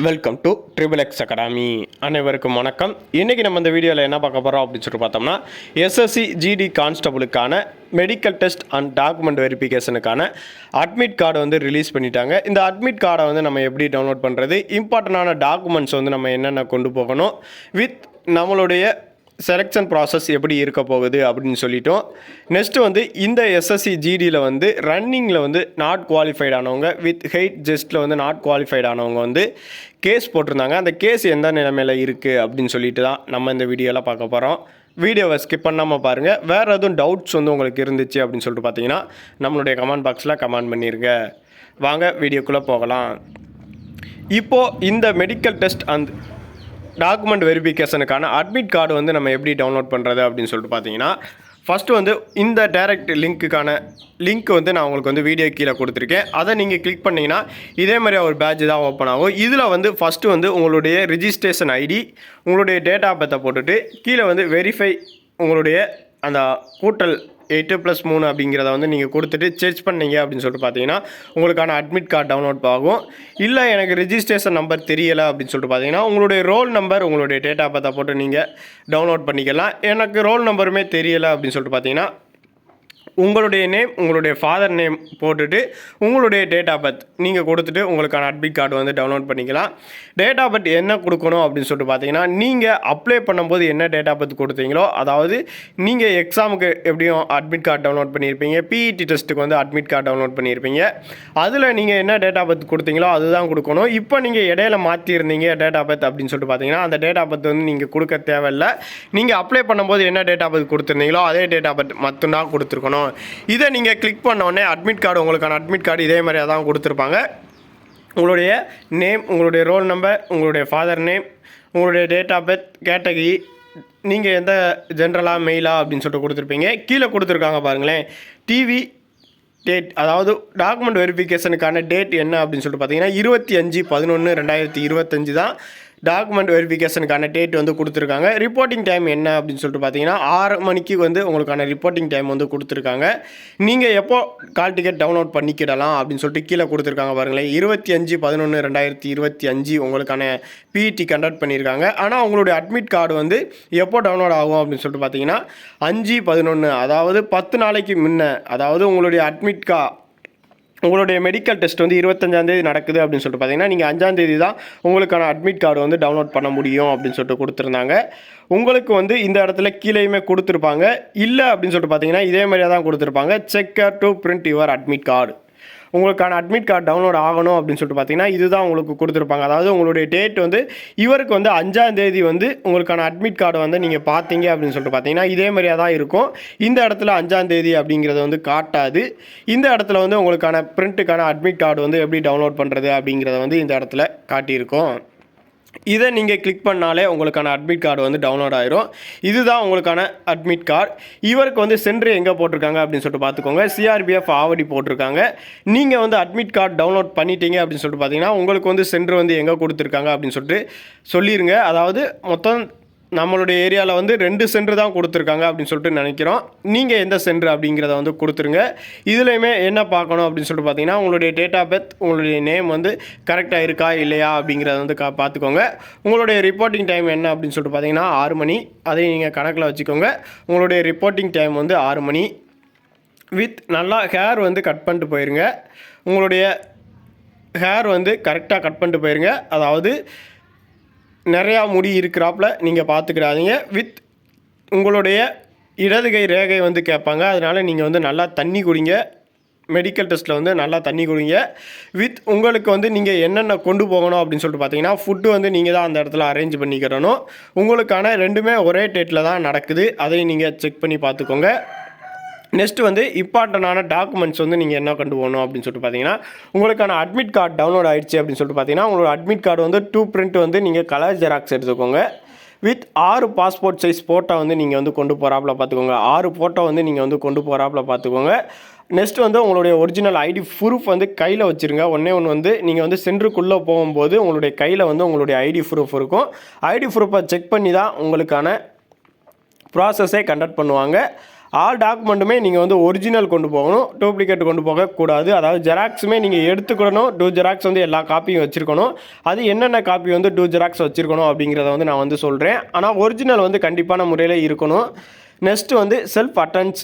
Welcome to triple X academy. அனைவருக்கும் வணக்கம். இன்றைக்கி நம்ம இந்த வீடியோவில் என்ன பார்க்க போகிறோம் அப்படின்னு சொல்லிட்டு பார்த்தோம்னா, எஸ்எஸ்சி ஜிடி கான்ஸ்டபுளுக்கான மெடிக்கல் டெஸ்ட் அண்ட் டாக்குமெண்ட் வெரிஃபிகேஷனுக்கான அட்மிட் கார்டு வந்து ரிலீஸ் பண்ணிட்டாங்க. இந்த அட்மிட் கார்டை வந்து நம்ம எப்படி டவுன்லோட் பண்ணுறது, இம்பார்ட்டண்டான டாக்குமெண்ட்ஸ் வந்து நம்ம என்னென்ன கொண்டு போகணும், வித் நம்மளுடைய செலெக்ஷன் ப்ராசஸ் எப்படி இருக்க போகுது அப்படின்னு சொல்லிட்டோம். நெக்ஸ்ட்டு வந்து இந்த எஸ்எஸ்சி ஜிடியில் வந்து ரன்னிங்கில் வந்து நாட் குவாலிஃபைட் ஆனவங்க, வித் ஹெயிட் ஜெஸ்ட்டில் வந்து நாட் குவாலிஃபைட் ஆனவங்க வந்து கேஸ் போட்டிருந்தாங்க. அந்த கேஸ் எந்த நிலைமையில் இருக்குது அப்படின்னு சொல்லிட்டு தான் நம்ம இந்த வீடியோவில் பார்க்க போகிறோம். வீடியோவை ஸ்கிப் பண்ணாமல் பாருங்கள். வேறு எதுவும் டவுட்ஸ் வந்து உங்களுக்கு இருந்துச்சு அப்படின்னு சொல்லிட்டு பார்த்தீங்கன்னா நம்மளுடைய கமெண்ட் பாக்ஸில் கமெண்ட் பண்ணிடுங்க. வாங்க வீடியோக்குள்ளே போகலாம். இப்போது இந்த மெடிக்கல் டெஸ்ட் அண்ட் டாக்குமெண்ட் வெரிஃபிகேஷனுக்கான அட்மிட் கார்டு வந்து நம்ம எப்படி டவுன்லோட் பண்ணுறது அப்படின்னு சொல்லிட்டு பார்த்தீங்கன்னா, ஃபஸ்ட்டு வந்து இந்த டைரக்ட் லிங்க் வந்து நான் உங்களுக்கு வந்து வீடியோ கீழே கொடுத்துருக்கேன். அதை நீங்கள் கிளிக் பண்ணிங்கன்னா இதே மாதிரி ஒரு பேட்ச் தான் ஓப்பன் ஆகும். இதில் வந்து ஃபஸ்ட்டு வந்து உங்களுடைய ரிஜிஸ்ட்ரேஷன் ஐடி, உங்களுடைய டேட் ஆஃப் பர்த்தை போட்டுட்டு கீழே வந்து வெரிஃபை உங்களுடைய அந்த கூட்டல் 8+3 அப்படிங்கிறத வந்து நீங்கள் கொடுத்துட்டு சர்ச் பண்ணீங்க அப்படின்னு சொல்லிட்டு பார்த்தீங்கன்னா உங்களுக்கான அட்மிட் கார்டு டவுன்லோட் ஆகும். இல்லை எனக்கு ரிஜிஸ்ட்ரேஷன் நம்பர் தெரியலை அப்படின்னு சொல்லிட்டு பார்த்தீங்கன்னா உங்களுடைய ரோல் நம்பர், உங்களுடைய டேட் ஆஃப் பர்த்தை போட்டு நீங்கள் டவுன்லோட் பண்ணிக்கலாம். எனக்கு ரோல் நம்பருமே தெரியலை அப்படின்னு சொல்லிட்டு பார்த்தீங்கன்னா உங்களுடைய நேம், உங்களுடைய ஃபாதர் நேம் போட்டுட்டு உங்களுடைய டேட் ஆஃப் பர்த் நீங்கள் கொடுத்துட்டு உங்களுக்கான அட்மிட் கார்டு வந்து டவுன்லோட் பண்ணிக்கலாம். டேட் ஆஃப் பர்த் என்ன கொடுக்கணும் அப்படின்னு சொல்லிட்டு பார்த்தீங்கன்னா, நீங்கள் அப்ளை பண்ணும்போது என்ன டேட் ஆஃப் பர்த் கொடுத்தீங்களோ, அதாவது நீங்கள் எக்ஸாமுக்கு எப்படியும் அட்மிட் கார்டு டவுன்லோட் பண்ணியிருப்பீங்க, பிஇடி டெஸ்ட்டுக்கு வந்து அட்மிட் கார்டு டவுன்லோட் பண்ணியிருப்பீங்க. அதில் நீங்கள் என்ன டேட் ஆஃப் பர்த் கொடுத்தீங்களோ அதுதான் கொடுக்கணும். இப்போ நீங்கள் இடையில மாற்றிருந்தீங்க டேட் ஆஃப் பர்த் அப்படின்னு சொல்லிட்டு பார்த்தீங்கன்னா அந்த டேட் ஆஃப் பர்த் வந்து நீங்கள் கொடுக்க தேவையில்லை. நீங்கள் அப்ளை பண்ணும்போது என்ன டேட் ஆஃப் பர்த் கொடுத்துருந்தீங்களோ அதே டேட் ஆஃப் பர்த் மட்டும்தான் கொடுத்துருக்கணும். இதை நீங்கள் கிளிக் பண்ண உடனே அட்மிட் கார்டு, உங்களுக்கான அட்மிட் கார்டு இதே மாதிரியாக தான் கொடுத்துருப்பாங்க. உங்களுடைய நேம், உங்களுடைய ரோல் நம்பர், உங்களுடைய ஃபாதர் நேம், உங்களுடைய டேட் ஆஃப் பர்த், கேட்டகரி, நீங்கள் எந்த ஜென்ரலாக மெயிலாக அப்படின்னு சொல்லிட்டு கொடுத்துருப்பீங்க. கீழே கொடுத்துருக்காங்க பாருங்களேன், டிவி டேட், அதாவது டாக்குமெண்ட் வெரிஃபிகேஷனுக்கான டேட் என்ன அப்படின்னு சொல்லிட்டு பார்த்தீங்கன்னா 25/11/2025 தான் டாக்குமெண்ட் வெரிஃபிகேஷனுக்கான டேட் வந்து கொடுத்துருக்காங்க. ரிப்போர்ட்டிங் டைம் என்ன அப்படின்னு சொல்லிட்டு பார்த்தீங்கன்னா 6 மணிக்கு வந்து உங்களுக்கான ரிப்போர்ட்டிங் டைம் வந்து கொடுத்துருக்காங்க. நீங்கள் எப்போ கால் டிக்கெட் டவுன்லோட் பண்ணிக்கிடலாம் அப்படின்னு சொல்லிட்டு கீழே கொடுத்துருக்காங்க பாருங்களேன். 25/11/2025 உங்களுக்கான பிஇடி கண்டக்ட் பண்ணியிருக்காங்க. ஆனால் உங்களுடைய அட்மிட் கார்டு வந்து எப்போ டவுன்லோட் ஆகும் அப்படின்னு சொல்லிட்டு பார்த்தீங்கன்னா 5/11, அதாவது 10 நாளைக்கு முன்ன, அதாவது உங்களுடைய உங்களுடைய மெடிக்கல் டெஸ்ட் வந்து 25ஆம் தேதி நடக்குது அப்படின்னு சொல்லிட்டு பார்த்தீங்கன்னா நீங்கள் 5ஆம் தேதி தான் உங்களுக்கான அட்மிட் கார்டு வந்து டவுன்லோட் பண்ண முடியும் அப்படின்னு சொல்லிட்டு கொடுத்துருந்தாங்க. உங்களுக்கு வந்து இந்த இடத்துல கீழேயுமே கொடுத்துருப்பாங்க. இல்லை அப்படின்னு சொல்லிட்டு பார்த்தீங்கன்னா இதே மாதிரியாக தான் கொடுத்துருப்பாங்க. Check to print your admit card. உங்களுக்கான அட்மிட் கார்டு டவுன்லோட் ஆகணும் அப்படின்னு சொல்லிட்டு பார்த்தீங்கன்னா இதுதான் உங்களுக்கு கொடுத்துருப்பாங்க. அதாவது உங்களுடைய டேட் வந்து இவருக்கு வந்து 5ஆம் தேதி வந்து உங்களுக்கான அட்மிட் கார்டு வந்து நீங்கள் பார்த்தீங்க அப்படின்னு சொல்லிட்டு பார்த்தீங்கன்னா இதே மாதிரியாக தான் இருக்கும். இந்த இடத்துல 5ஆம் தேதி அப்படிங்கிறத வந்து காட்டாது. இந்த இடத்துல வந்து உங்களுக்கான பிரிண்ட்டுக்கான அட்மிட் கார்டு வந்து எப்படி டவுன்லோட் பண்ணுறது அப்படிங்கிறத வந்து இந்த இடத்துல காட்டியிருக்கும். இதை நீங்கள் கிளிக் பண்ணாலே உங்களுக்கான அட்மிட் கார்டு வந்து டவுன்லோட் ஆயிரும். இதுதான் உங்களுக்கான அட்மிட் கார்டு. இவருக்கு வந்து சென்ட்ரு எங்கே போட்டிருக்காங்க அப்படின்னு சொல்லிட்டு பார்த்துக்கோங்க. சிஆர்பிஎஃப் ஆவடி போட்டிருக்காங்க. நீங்கள் வந்து அட்மிட் கார்டு டவுன்லோட் பண்ணிட்டீங்க அப்படின்னு சொல்லிட்டு பார்த்தீங்கன்னா உங்களுக்கு வந்து சென்ட்ரு வந்து எங்கே கொடுத்துருக்காங்க அப்படின்னு சொல்லிட்டு சொல்லிடுங்க. அதாவது மொத்தம் நம்மளுடைய ஏரியாவில் வந்து 2 சென்டர் தான் கொடுத்துருக்காங்க அப்படின்னு சொல்லிட்டு நினைக்கிறோம். நீங்கள் எந்த சென்டர் அப்படிங்கிறத வந்து கொடுத்துருங்க. இதுலேயுமே என்ன பார்க்கணும் அப்படின்னு சொல்லிட்டு பார்த்தீங்கன்னா உங்களுடைய டேட் ஆஃப் பர்த், உங்களுடைய நேம் வந்து கரெக்டாக இருக்கா இல்லையா அப்படிங்கிறத வந்து பார்த்துக்கோங்க. உங்களுடைய ரிப்போர்ட்டிங் டைம் என்ன அப்படின்னு சொல்லிட்டு பார்த்தீங்கன்னா 6 மணி. அதை நீங்கள் கணக்கில் வச்சுக்கோங்க. உங்களுடைய ரிப்போர்ட்டிங் டைம் வந்து 6 மணி. வித் நல்லா ஹேர் வந்து கட் பண்ணிட்டு போயிருங்க. உங்களுடைய ஹேர் வந்து கரெக்டாக கட் பண்ணிட்டு போயிருங்க. அதாவது நிறையா முடி இருக்கிறாப்புல நீங்கள் பார்த்துக்கிறாதீங்க. வித் உங்களுடைய இடது கை ரேகை வந்து கேட்பாங்க. அதனால் நீங்கள் வந்து நல்லா தண்ணி குடிங்க. மெடிக்கல் டெஸ்ட்டில் வந்து நல்லா தண்ணி குடிங்க. வித் உங்களுக்கு வந்து நீங்கள் என்னென்ன கொண்டு போகணும் அப்படின்னு சொல்லிட்டு பார்த்தீங்கன்னா ஃபுட்டு வந்து நீங்கள் தான் அந்த இடத்துல அரேஞ்ச் பண்ணிக்கிறணும். உங்களுக்கான 2மே ஒரே டேட்டில் தான் நடக்குது. அதையும் நீங்கள் செக் பண்ணி பார்த்துக்கோங்க. நெக்ஸ்ட்டு வந்து இம்பார்ட்டண்டான டாக்குமெண்ட்ஸ் வந்து நீங்கள் என்ன கொண்டு போகணும் அப்படின்னு சொல்லிட்டு பார்த்தீங்கன்னா உங்களுக்கான அட்மிட் கார்டு டவுன்லோட் ஆகிடுச்சு அப்படின்னு சொல்லிட்டு பார்த்தீங்கன்னா உங்களோட அட்மிட் கார்டு வந்து 2 பிரிண்ட் வந்து நீங்கள் கலர் ஜெராக்ஸ் எடுத்துக்கோங்க. வித் 6 பாஸ்போர்ட் சைஸ் ஃபோட்டோ வந்து நீங்கள் வந்து கொண்டு போகிறாப்புல பார்த்துக்கோங்க. 6 ஃபோட்டோ வந்து நீங்கள் வந்து கொண்டு போகிறாப்புல பார்த்துக்கோங்க. நெக்ஸ்ட் வந்து உங்களுடைய ஒரிஜினல் ஐடி ப்ரூஃப் வந்து கையில் வச்சுருங்க. ஒன்று வந்து நீங்கள் வந்து சென்டருக்குள்ளே போகும்போது உங்களுடைய கையில் வந்து உங்களுடைய ஐடி ப்ரூஃப் இருக்கும். ஐடி ப்ரூஃபை செக் பண்ணி தான் உங்களுக்கான ப்ராசஸே கண்டக்ட் பண்ணுவாங்க. ஆல் டாக்குமெண்ட்டுமே நீங்கள் வந்து ஒரிஜினல் கொண்டு போகணும், டூப்ளிகேட் கொண்டு போகக்கூடாது. அதாவது ஜெராக்ஸுமே நீங்கள் எடுத்துக்கணும், டூ ஜெராக்ஸ் வந்து எல்லா காப்பியும் வச்சுருக்கணும். அது என்னென்ன காப்பி வந்து டூ ஜெராக்ஸ் வச்சுருக்கணும் அப்படிங்கிறத வந்து நான் வந்து சொல்கிறேன். ஆனால் ஒரிஜினல் வந்து கண்டிப்பான முறையில் இருக்கணும். நெக்ஸ்ட்டு வந்து செல்ஃப் அட்டென்ஸ்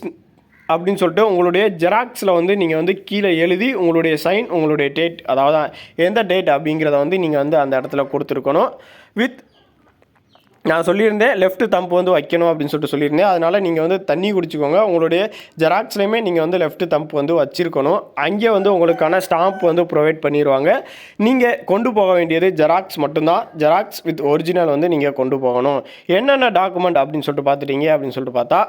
அப்படின்னு சொல்லிட்டு உங்களுடைய ஜெராக்ஸில் வந்து நீங்கள் வந்து கீழே எழுதி உங்களுடைய சைன், உங்களுடைய டேட், அதாவது எந்த டேட் அப்படிங்கிறத வந்து நீங்கள் வந்து அந்த இடத்துல கொடுத்துருக்கணும். நான் சொல்லியிருந்தேன் லெஃப்ட் தம்ப் வந்து வைக்கணும் அப்படின்னு சொல்லியிருந்தேன். அதனால் நீங்கள் வந்து தண்ணி குடிச்சிக்கோங்க. உங்களுடைய ஜெராக்ஸ்லேயுமே நீங்கள் வந்து லெஃப்ட் தம்ப் வந்து வச்சுருக்கணும். அங்கே வந்து உங்களுக்கான ஸ்டாம்ப் வந்து ப்ரொவைட் பண்ணிடுவாங்க. நீங்கள் கொண்டு போக வேண்டியது ஜெராக்ஸ் மட்டும்தான். ஜெராக்ஸ் வித் ஒரிஜினல் வந்து நீங்கள் கொண்டு போகணும். என்னென்ன டாக்குமெண்ட் அப்படின்னு சொல்லிட்டு பார்த்தா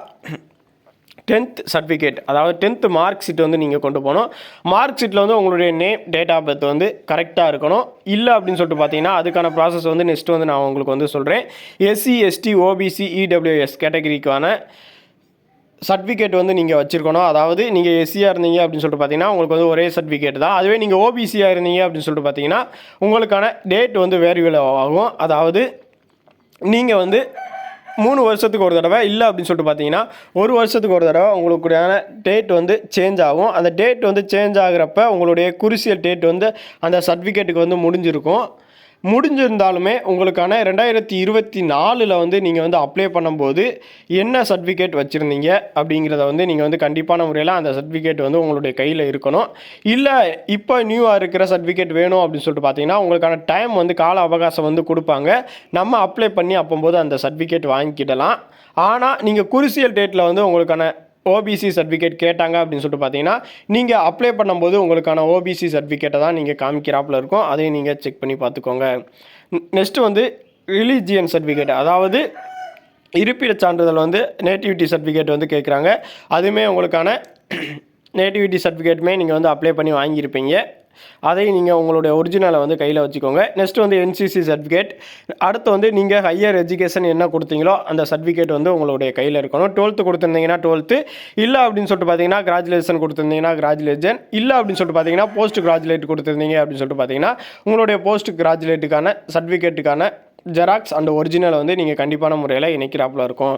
10th சர்டிஃபிகேட், அதாவது 10th மார்க் ஷீட் வந்து நீங்கள் கொண்டு போகணும். மார்க் ஷீட்டில் வந்து உங்களுடைய நேம், டேட் ஆஃப் பர்த் வந்து கரெக்டாக இருக்கணும். இல்லை அப்படின்னு சொல்லிட்டு பார்த்தீங்கன்னா அதுக்கான ப்ராசஸ் வந்து நெக்ஸ்ட் வந்து நான் உங்களுக்கு வந்து சொல்கிறேன். எஸ்சி, எஸ்டி, ஓபிசி, இடபிள்யூஎஸ் கேட்டகரிக்கான சர்டிஃபிகேட் வந்து நீங்கள் வச்சுருக்கணும். அதாவது நீங்கள் எஸ்சியாக இருந்தீங்க அப்படின்னு சொல்லிட்டு பார்த்தீங்கன்னா உங்களுக்கு வந்து ஒரே சர்டிஃபிகேட் தான். அதுவே நீங்கள் ஓபிசியாக இருந்தீங்க அப்படின்னு சொல்லிட்டு பார்த்தீங்கன்னா உங்களுக்கான டேட் வந்து வேரியபிள் ஆகும். அதாவது நீங்கள் வந்து 3 வருஷத்துக்கு ஒரு தடவை, இல்லை அப்படின்னு சொல்லிட்டு பார்த்தீங்கன்னா 1 வருஷத்துக்கு ஒரு தடவை உங்களுக்கான டேட் வந்து சேஞ்ச் ஆகும். அந்த டேட் வந்து சேஞ்ச் ஆகிறப்ப உங்களுடைய குருசியல் டேட் வந்து அந்த சர்டிஃபிகேட்டுக்கு வந்து முடிஞ்சிருந்தாலுமே உங்களுக்கான 2024 வந்து நீங்கள் வந்து அப்ளை பண்ணும்போது என்ன சர்டிஃபிகேட் வச்சுருந்தீங்க அப்படிங்கிறத வந்து நீங்கள் வந்து கண்டிப்பான முறையில் அந்த சர்டிஃபிகேட் வந்து உங்களுடைய கையில் இருக்கணும். இல்லை இப்போ நியூவாக இருக்கிற சர்டிஃபிகேட் வேணும் அப்படின்னு சொல்லிட்டு பார்த்தீங்கன்னா உங்களுக்கான டைம் வந்து கால அவகாசம் வந்து கொடுப்பாங்க. நம்ம அப்ளை பண்ணி அப்போது அந்த சர்டிஃபிகேட் வாங்கிக்கிடலாம். ஆனால் நீங்கள் குருசியல் டேட்டில் வந்து உங்களுக்கான ஓபிசி சர்டிஃபிகேட் கேட்டாங்க அப்படின்னு சொல்லிட்டு பார்த்தீங்கன்னா நீங்கள் அப்ளை பண்ணும்போது உங்களுக்கான ஓபிசி சர்டிஃபிகேட்டை தான் நீங்கள் காமிக்கிறாப்பில் இருக்கும். அதையும் நீங்கள் செக் பண்ணி பார்த்துக்கோங்க. நெக்ஸ்ட்டு வந்து ரிலீஜியன் சர்டிஃபிகேட், அதாவது இருப்பிடச் சான்றிதழ் வந்து நேட்டிவிட்டி சர்டிஃபிகேட் வந்து கேட்குறாங்க. அதுவுமே உங்களுக்கான நேட்டிவிட்டி சர்டிஃபிகேட்டுமே நீங்கள் வந்து அப்ளை பண்ணி வாங்கியிருப்பீங்க. அதையும் நீங்கள் உங்களுடைய ஒரிஜினலை வந்து கையில் வச்சுக்கோங்க. நெக்ஸ்ட் வந்து என்சிசி சர்டிஃபிகேட். அடுத்து வந்து நீங்கள் ஹையர் எஜுகேஷன் என்ன கொடுத்தீங்களோ அந்த சர்டிஃபிகேட் வந்து உங்களுடைய கையில் இருக்கணும். 12th கொடுத்துருந்தீங்கன்னா 12th, இல்லை அப்படின்னு சொல்லிட்டு பார்த்தீங்கன்னா கிராஜுவேஷன் கொடுத்துருந்தீங்கன்னா கிராஜுவேஷன், இல்லை அப்படின்னு சொல்லிட்டு பார்த்தீங்கன்னா போஸ்ட் கிராஜுவேட் கொடுத்துருந்தீங்க அப்படின்னு சொல்லிட்டு பார்த்தீங்கன்னா உங்களுடைய போஸ்ட் கிராஜுவேட்டுக்கான சர்டிஃபிகேட்டுக்கான ஜெராக்ஸ் அண்ட் ஒரிஜினலை வந்து நீங்கள் கண்டிப்பான முறையில் இணைக்கிறாப்பில் இருக்கும்.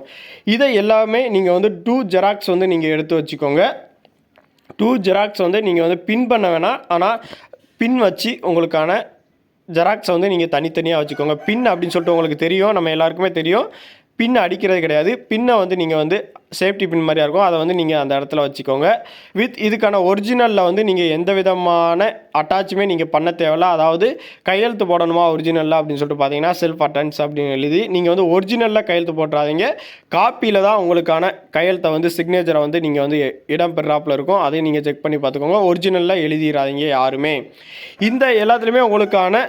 இதை எல்லாமே நீங்கள் வந்து 2 ஜெராக்ஸ் வந்து நீங்கள் எடுத்து வச்சுக்கோங்க. 2 ஜெராக்ஸ் வந்து நீங்கள் வந்து பின் பண்ண வேணாம், ஆனால் பின் வச்சு உங்களுக்கான ஜெராக்ஸை வந்து நீங்கள் தனித்தனியாக வச்சுக்கோங்க. பின் அப்படின்னு சொல்லிட்டு உங்களுக்கு தெரியும், நம்ம எல்லாருக்குமே தெரியும். பின் அடிக்கிறது கிடையாது. பின்னை வந்து நீங்கள் வந்து சேஃப்டி பின் மாதிரியாக இருக்கும், அதை வந்து நீங்கள் அந்த இடத்துல வச்சுக்கோங்க. இதுக்கான ஒரிஜினலில் வந்து நீங்கள் எந்த விதமான அட்டாச்சுமே நீங்கள் பண்ண தேவையில்ல. அதாவது கையெழுத்து போடணுமா ஒரிஜினலில் அப்படின்னு சொல்லிட்டு பார்த்தீங்கன்னா செல்ஃப் அட்டென்ஸ் அப்படின்னு எழுதி நீங்கள் வந்து ஒரிஜினலில் கையெழுத்து போட்டுறாதீங்க. காப்பியில் தான் உங்களுக்கான கையெழுத்தை வந்து சிக்னேச்சரை வந்து நீங்கள் வந்து இடம் பெறாப்பில் இருக்கும். அதையும் நீங்கள் செக் பண்ணி பார்த்துக்கோங்க. ஒரிஜினலில் எழுதிடாதீங்க யாருமே. இந்த எல்லாத்துலேயுமே உங்களுக்கான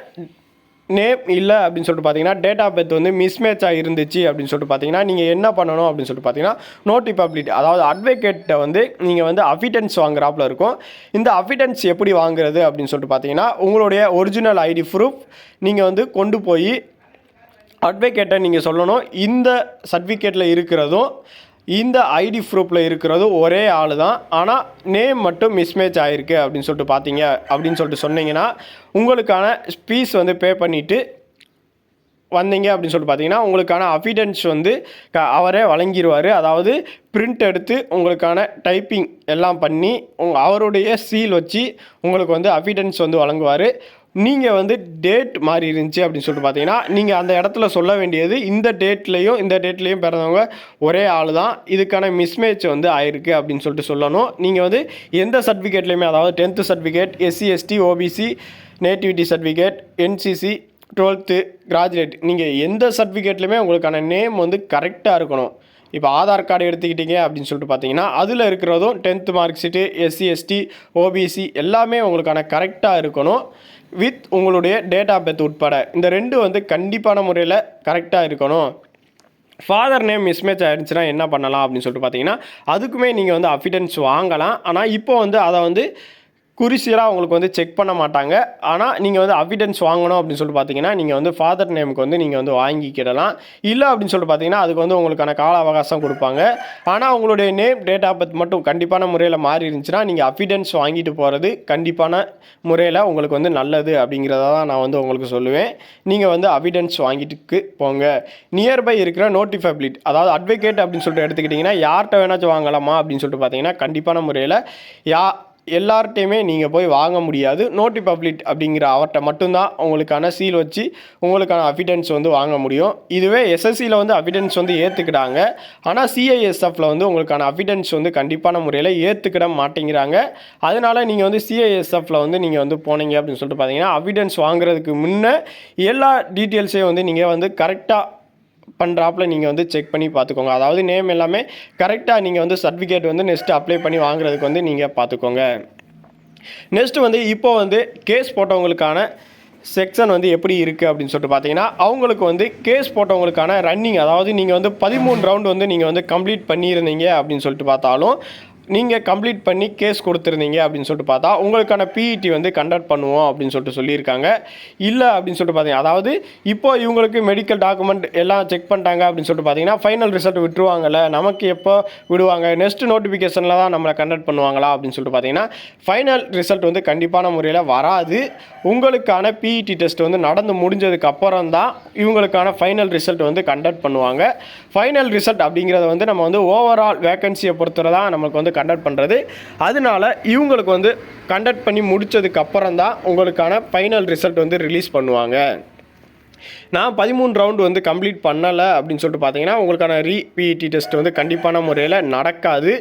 நேம் இல்லை அப்படின்னு சொல்லிட்டு பார்த்தீங்கன்னா டேட் ஆஃப் பர்த் வந்து மிஸ்மேட்சாக இருந்துச்சு அப்படின்னு சொல்லிட்டு பார்த்தீங்கன்னா நீங்கள் என்ன பண்ணணும் அப்படின்னு சொல்லிட்டு பார்த்தீங்கன்னா நோட்டிஃபபிலிட்டி, அதாவது அட்வொகேட்டை வந்து நீங்கள் வந்து அஃபிடன்ஸ் வாங்குறாப்புல இருக்கும். இந்த அஃபிடன்ஸ் எப்படி வாங்குறது அப்படின்னு சொல்லிட்டு பார்த்தீங்கன்னா உங்களுடைய ஒரிஜினல் ஐடி ப்ரூஃப் நீங்கள் வந்து கொண்டு போய் அட்வொகேட்டை நீங்கள் சொல்லணும். இந்த சர்டிஃபிகேட்டில் இருக்கிறதும் இந்த ஐடி ப்ரூஃபில் இருக்கிறதும் ஒரே ஆள் தான், ஆனால் நேம் மட்டும் மிஸ்மேட்ச் ஆகிருக்கு அப்படின்னு சொல்லிட்டு பார்த்தீங்க அப்படின்னு சொல்லிட்டு சொன்னீங்கன்னா உங்களுக்கான ஃபீஸ் வந்து பே பண்ணிவிட்டு வந்தீங்க அப்படின்னு சொல்லிட்டு பார்த்தீங்கன்னா உங்களுக்கான அஃபிடன்ஸ் வந்து அவரே வழங்கிடுவார். அதாவது பிரிண்ட் எடுத்து உங்களுக்கான டைப்பிங் எல்லாம் பண்ணி அவருடைய சீல் வச்சு உங்களுக்கு வந்து அஃபிடன்ஸ் வந்து வழங்குவார். நீங்கள் வந்து டேட் மாறி இருந்துச்சு அப்படின்னு சொல்லிட்டு பார்த்தீங்கன்னா நீங்கள் அந்த இடத்துல சொல்ல வேண்டியது இந்த டேட்லேயும் பிறந்தவங்க ஒரே ஆள் தான், இதுக்கான மிஸ்மேட்ச் வந்து ஆயிருக்கு அப்படின்னு சொல்லிட்டு சொல்லணும். நீங்கள் வந்து எந்த சர்டிஃபிகேட்லேயுமே, அதாவது 10th certificate, SC, ST, OBC, nativity certificate, NCC, 12th, graduate, நீங்கள் எந்த சர்டிஃபிகேட்லையுமே உங்களுக்கான நேம் வந்து கரெக்டாக இருக்கணும். இப்போ ஆதார் கார்டு எடுத்துக்கிட்டீங்க அப்படின்னு சொல்லிட்டு பார்த்தீங்கன்னா அதில் இருக்கிறதும் 10th mark sheet, SC, ST, OBC எல்லாமே உங்களுக்கான கரெக்டாக இருக்கணும். வித் உங்களுடைய டேட் ஆஃப் பர்த் உட்பட இந்த 2 வந்து கண்டிப்பான முறையில் கரெக்டாக இருக்கணும். ஃபாதர் நேம் மிஸ்மேட்ச் ஆகிடுச்சுன்னா என்ன பண்ணலாம் அப்படின்னு சொல்லிட்டு பார்த்தீங்கன்னா அதுக்குமே நீங்கள் வந்து அஃபிடன்ஸ் வாங்கலாம். ஆனால் இப்போ வந்து அதை வந்து குறிசியலாக உங்களுக்கு வந்து செக் பண்ண மாட்டாங்க. ஆனால் நீங்கள் வந்து அவிடன்ஸ் வாங்கணும் அப்படின்னு சொல்லிட்டு பார்த்தீங்கன்னா, நீங்கள் வந்து ஃபாதர் நேமுக்கு வந்து நீங்கள் வந்து வாங்கிக்கிடலாம். இல்லை அப்படின்னு சொல்லிட்டு பார்த்தீங்கன்னா, அதுக்கு வந்து உங்களுக்கான கால அவகாசம் கொடுப்பாங்க. ஆனால் உங்களுடைய நேம், டேட் ஆஃப் பர்த் மட்டும் கண்டிப்பான முறையில் மாறி இருந்துச்சுன்னா, நீங்கள் அவிடன்ஸ் வாங்கிட்டு போகிறது கண்டிப்பான முறையில் உங்களுக்கு வந்து நல்லது அப்படிங்கிறத தான் நான் வந்து உங்களுக்கு சொல்லுவேன். நீங்கள் வந்து அவிடன்ஸ் வாங்கிட்டு போங்க. நியர்பை இருக்கிற நோட்டிஃபைபிலிட்டி, அதாவது அட்வொகேட் அப்படின்னு சொல்லிட்டு எடுத்துக்கிட்டிங்கன்னா, யார்கிட்ட வேணாச்சும் வாங்கலாமா அப்படின்னு சொல்லிட்டு பார்த்தீங்கன்னா, கண்டிப்பான முறையில் எல்லார்ட்டையுமே நீங்கள் போய் வாங்க முடியாது. நோட்டிஃபைபிலிட்டி அப்படிங்கிற அவர்கிட்ட மட்டும்தான் உங்களுக்கான சீல் வச்சு உங்களுக்கான அஃபிடன்ஸ் வந்து வாங்க முடியும். இதுவே எஸ்எஸ்சியில் வந்து அஃபிடன்ஸ் வந்து ஏற்றுக்கிட்டாங்க. ஆனால் சிஐஎஸ்எஃப்பில் வந்து உங்களுக்கான அஃபிடன்ஸ் வந்து கண்டிப்பான முறையில் ஏற்றுக்கிட மாட்டேங்கிறாங்க. அதனால் நீங்கள் வந்து சிஐஎஸ்எஃப்பில் வந்து நீங்கள் வந்து போனீங்க அப்படின்னு சொல்லிட்டு பார்த்தீங்கன்னா, அஃபிடன்ஸ் வாங்குறதுக்கு முன்னே எல்லா டீட்டெயில்ஸையும் வந்து நீங்கள் வந்து கரெக்டாக பண்ணுறாப்புல நீங்கள் வந்து செக் பண்ணி பார்த்துக்கோங்க. அதாவது நேம் எல்லாமே கரெக்டாக நீங்கள் வந்து சர்டிஃபிகேட் வந்து நெக்ஸ்ட்டு அப்ளை பண்ணி வாங்குறதுக்கு வந்து நீங்கள் பார்த்துக்கோங்க. நெக்ஸ்ட்டு வந்து இப்போ வந்து கேஸ் போட்டவங்களுக்கான செக்ஷன் வந்து எப்படி இருக்குது அப்படின்னு சொல்லிட்டு பார்த்தீங்கன்னா, அவங்களுக்கு வந்து கேஸ் போட்டவங்களுக்கான ரன்னிங், அதாவது நீங்கள் வந்து 13 ரவுண்டு வந்து நீங்கள் வந்து கம்ப்ளீட் பண்ணியிருந்தீங்க அப்படின்னு சொல்லிட்டு பார்த்தாலும், நீங்கள் கம்ப்ளீட் பண்ணி கேஸ் கொடுத்துருந்தீங்க அப்படின்னு சொல்லிட்டு பார்த்தா உங்களுக்கான பிஇடி வந்து கண்டக்ட் பண்ணுவோம் அப்படின்னு சொல்லிட்டு சொல்லியிருக்காங்க. இல்லை அப்படின்னு சொல்லிட்டு பார்த்தீங்கன்னா, அதாவது இப்போ இவங்களுக்கு மெடிக்கல் டாக்குமெண்ட் எல்லாம் செக் பண்ணிட்டாங்க அப்படின்னு சொல்லிட்டு பார்த்தீங்கன்னா, ஃபைனல் ரிசல்ட் விட்டுருவாங்கல்ல, நமக்கு எப்போ விடுவாங்க, நெக்ஸ்ட் நோட்டிஃபிகேஷனில் தான் நம்மளை கண்டக்ட் பண்ணுவாங்களா அப்படின்னு சொல்லிட்டு பார்த்தீங்கன்னா, ஃபைனல் ரிசல்ட் வந்து கண்டிப்பான முறையில் வராது. உங்களுக்கான பிஇடி டெஸ்ட் வந்து நடந்து முடிஞ்சதுக்கு அப்புறம் தான் இவங்களுக்கான ஃபைனல் ரிசல்ட் வந்து கண்டக்ட் பண்ணுவாங்க. ஃபைனல் ரிசல்ட் அப்படிங்கிறத வந்து நம்ம வந்து ஓவரால் வேக்கன்சியை பொறுத்தவரை தான் நமக்கு வந்து கண்டக்ட் பண்ணுறது. அதனால இவங்களுக்கு வந்து கண்டக்ட் பண்ணி முடித்ததுக்கு அப்புறம் தான் உங்களுக்கான ஃபைனல் ரிசல்ட் வந்து ரிலீஸ் பண்ணுவாங்க. நான் 13 ரவுண்டு வந்து கம்ப்ளீட் பண்ணலை அப்படின்னு சொல்லிட்டு பார்த்தீங்கன்னா, உங்களுக்கான பிஇடி டெஸ்ட் வந்து கண்டிப்பான முறையில் நடக்காது.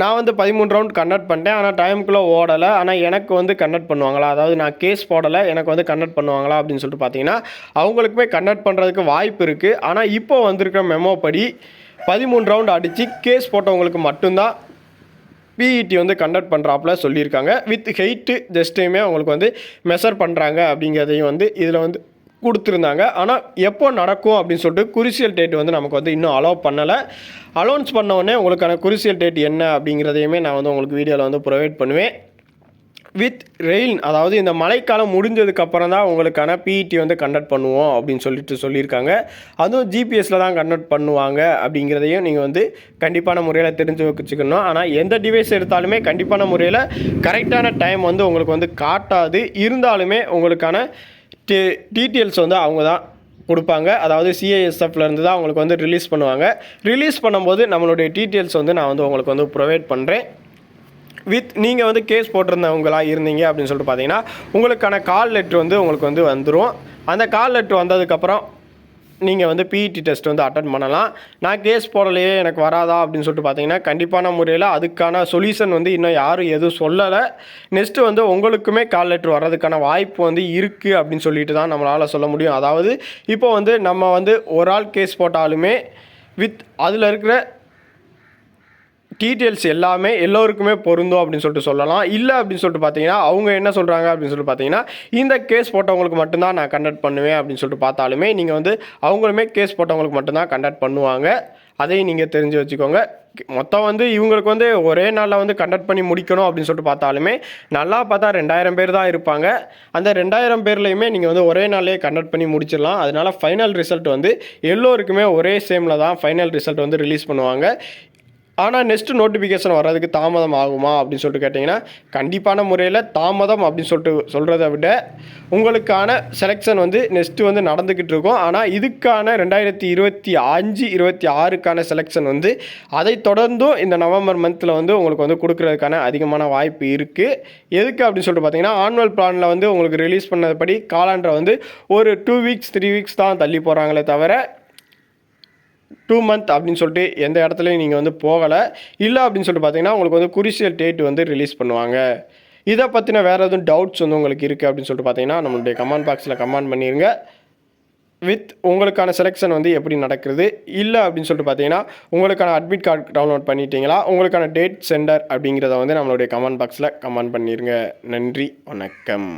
நான் வந்து 13 ரவுண்ட் கண்டக்ட் பண்ணிட்டேன். ஆனால் டைமுக்குள்ளே ஓடலை. ஆனால் எனக்கு வந்து கண்டக்ட் பண்ணுவாங்களா, அதாவது நான் கேஸ் போடலை, எனக்கு வந்து கண்டக்ட் பண்ணுவாங்களா அப்படின்னு சொல்லிட்டு பார்த்தீங்கன்னா, அவங்களுக்குமே கண்டக்ட் பண்ணுறதுக்கு வாய்ப்பு இருக்குது. ஆனால் இப்போ வந்திருக்கிற மெமோ படி 13 ரவுண்ட் அடித்து கேஸ் போட்டவங்களுக்கு மட்டும்தான் பிஇடி வந்து கண்டக்ட் பண்ணுறாப்புல சொல்லியிருக்காங்க. வித் ஹெயிட்டு ஜஸ்ட்டையுமே அவங்களுக்கு வந்து மெஷர் பண்ணுறாங்க அப்படிங்கிறதையும் வந்து இதில் வந்து கொடுத்துருந்தாங்க. ஆனால் எப்போ நடக்கும் அப்படின்னு சொல்லிட்டு குரிசியல் டேட் வந்து நமக்கு வந்து இன்னும் அலோவ் பண்ணலை. அலௌன்ஸ் பண்ண உடனே உங்களுக்கான குரிசியல் டேட் என்ன அப்படிங்கிறதையுமே நான் வந்து உங்களுக்கு வீடியோவில் வந்து ப்ரொவைட் பண்ணுவேன். வித் ரெயின், அதாவது இந்த மழைக்காலம் முடிஞ்சதுக்கப்புறம் தான் உங்களுக்கான பிஇடி வந்து கண்டக்ட் பண்ணுவோம் அப்படின்னு சொல்லியிருக்காங்க. அதுவும் ஜிபிஎஸ்சில் தான் கண்டக்ட் பண்ணுவாங்க அப்படிங்கிறதையும் நீங்கள் வந்து கண்டிப்பான முறையில் தெரிஞ்சு வச்சுக்கணும். ஆனால் எந்த டிவைஸ் எடுத்தாலுமே கண்டிப்பான முறையில் கரெக்டான டைம் வந்து உங்களுக்கு வந்து காட்டாது. இருந்தாலுமே உங்களுக்கான டீட்டெயில்ஸ் வந்து அவங்க தான் கொடுப்பாங்க. அதாவது சிஐஎஸ்எஃப்லேருந்து தான் உங்களுக்கு வந்து ரிலீஸ் பண்ணுவாங்க. ரிலீஸ் பண்ணும்போது நம்மளுடைய டீட்டெயில்ஸ் வந்து நான் வந்து உங்களுக்கு வந்து ப்ரொவைட் பண்ணுறேன். நீங்கள் வந்து கேஸ் போட்டிருந்தவங்களா இருந்தீங்க அப்படின்னு சொல்லிட்டு பார்த்தீங்கன்னா, உங்களுக்கான கால் லெட்ரு வந்து உங்களுக்கு வந்து வந்துடும். அந்த கால் லெட்ரு வந்ததுக்கப்புறம் நீங்கள் வந்து பிஇடி டெஸ்ட் வந்து அட்டன் பண்ணலாம். நான் கேஸ் போடலையே எனக்கு வராதா அப்படின்னு சொல்லிட்டு பார்த்தீங்கன்னா, கண்டிப்பான முறையில் அதுக்கான சொல்யூஷன் வந்து இன்னும் யாரும் எதுவும் சொல்லலை. நெக்ஸ்ட்டு வந்து உங்களுக்குமே கால் லெட்ரு வர்றதுக்கான வாய்ப்பு வந்து இருக்குது அப்படின்னு சொல்லிட்டு தான் நம்மளால் சொல்ல முடியும். அதாவது இப்போ வந்து நம்ம வந்து ஒரு ஆள் கேஸ் போட்டாலுமே அதில் இருக்கிற டீட்டெயில்ஸ் எல்லாமே எல்லோருக்குமே பொருந்தும் அப்படின்னு சொல்லிட்டு சொல்லலாம். இல்லை அப்படின்னு சொல்லிட்டு பார்த்தீங்கன்னா, அவங்க என்ன சொல்கிறாங்க அப்படின்னு சொல்லிட்டு பார்த்தீங்கன்னா, இந்த கேஸ் போட்டவங்களுக்கு மட்டும்தான் நான் கண்டக்ட் பண்ணுவேன் அப்படின்னு சொல்லிட்டு பார்த்தாலுமே நீங்கள் வந்து அவங்களுமே கேஸ் போட்டவங்களுக்கு மட்டும்தான் கண்டக்ட் பண்ணுவாங்க. அதையும் நீங்கள் தெரிஞ்சு வச்சுக்கோங்க. மொத்தம் வந்து இவங்களுக்கு வந்து ஒரே நாளில் வந்து கண்டக்ட் பண்ணி முடிக்கணும் அப்படின்னு சொல்லிட்டு பார்த்தாலுமே நல்லா பார்த்தா 2000 பேர் தான் இருப்பாங்க. அந்த 2000 பேர்லையுமே நீங்கள் வந்து ஒரே நாள்லேயே கண்டக்ட் பண்ணி முடிச்சிடலாம். அதனால் ஃபைனல் ரிசல்ட் வந்து எல்லோருக்குமே ஒரே சேமில் தான் ஃபைனல் ரிசல்ட் வந்து ரிலீஸ் பண்ணுவாங்க. ஆனால் நெக்ஸ்ட்டு நோட்டிஃபிகேஷன் வர்றதுக்கு தாமதம் ஆகுமா அப்படின்னு சொல்லிட்டு கேட்டிங்கன்னா, கண்டிப்பான முறையில் தாமதம் அப்படின்னு சொல்லிட்டு சொல்கிறத விட உங்களுக்கான செலெக்ஷன் வந்து நெக்ஸ்ட்டு வந்து நடந்துக்கிட்டு இருக்கும். ஆனால் இதுக்கான 2025, 26க்கான செலெக்ஷன் வந்து அதை தொடர்ந்தும் இந்த நவம்பர் மந்தில் வந்து உங்களுக்கு வந்து கொடுக்குறதுக்கான அதிகமான வாய்ப்பு இருக்குது. எதுக்கு அப்படின்னு சொல்லிட்டு பார்த்தீங்கன்னா, ஆனுவல் பிளானில் வந்து உங்களுக்கு ரிலீஸ் பண்ணதுபடி காலாண்டரை வந்து ஒரு 2 வீக்ஸ் 3 வீக்ஸ் தான் தள்ளி போகிறாங்களே தவிர 2 மந்த் அப்படின்னு சொல்லிட்டு எந்த இடத்துலையும் நீங்கள் வந்து போகலை. இல்லை அப்படின்னு சொல்லிட்டு பார்த்தீங்கன்னா, உங்களுக்கு வந்து குரிசியல் டேட் வந்து ரிலீஸ் பண்ணுவாங்க. இதை பற்றின வேறு எதுவும் டவுட்ஸ் வந்து உங்களுக்கு இருக்குது அப்படின்னு சொல்லிட்டு பார்த்தீங்கன்னா, நம்மளுடைய கமெண்ட் பாக்ஸில் கமெண்ட் பண்ணிடுங்க. உங்களுக்கான செலெக்ஷன் வந்து எப்படி நடக்குது, இல்லை அப்படின்னு சொல்லிட்டு பார்த்தீங்கன்னா, உங்களுக்கான அட்மிட் கார்டு டவுன்லோட் பண்ணிட்டீங்களா, உங்களுக்கான டேட் சென்டர் அப்படிங்கிறத வந்து நம்மளுடைய கமெண்ட் பாக்ஸில் கமெண்ட் பண்ணிடுங்க. நன்றி, வணக்கம்.